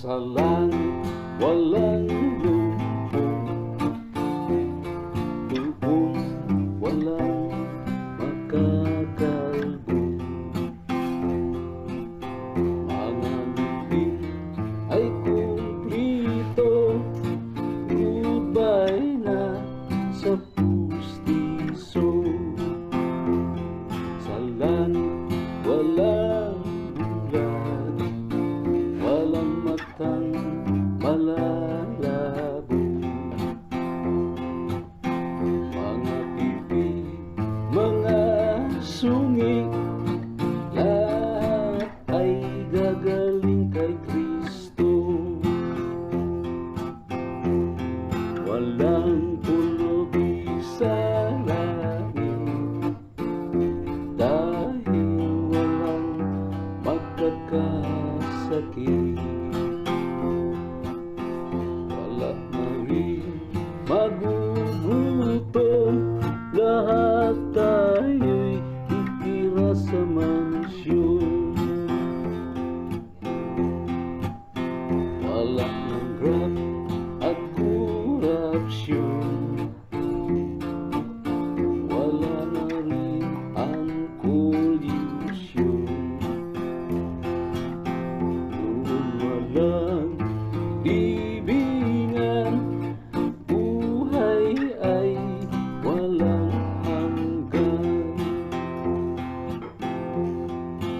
Sa langit walang lupong, doon walang makakalbo. Mga ngiti ay kumplito, goodbye na sa pustiso. Sa langit walang bulan, walang matang malalabo. Mga bibig, mga sungi, lahat ay gagaling kay Kristo. Walang pulubi sa langit, dahil walang magkakasakit. Wala na rin magugutom, lahat tayo'y titira sa mansyon. Wala ng grab at korupsyon, wala na rin ang kolusyon. Doon walang libingan, buhay ay walang hanggan.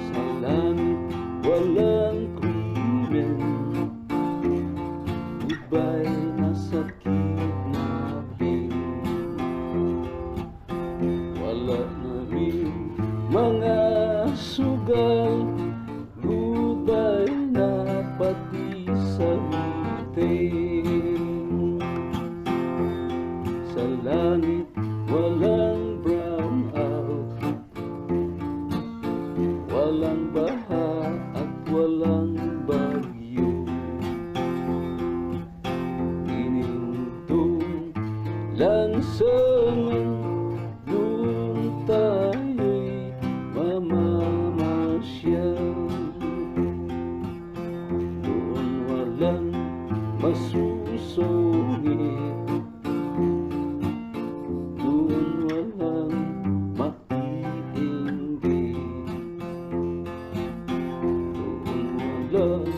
Sa langit walang krimen, goodbye na sa kidnapping. Wala na rin mga sugal, goodbye na pati sa meeting. Sa langit walang brown out, walang baha at walang bagyo. Inintong lansangan, doon tayo'y mamamasyal. Doon walang masusungit, doon walang maiinggit, doon walang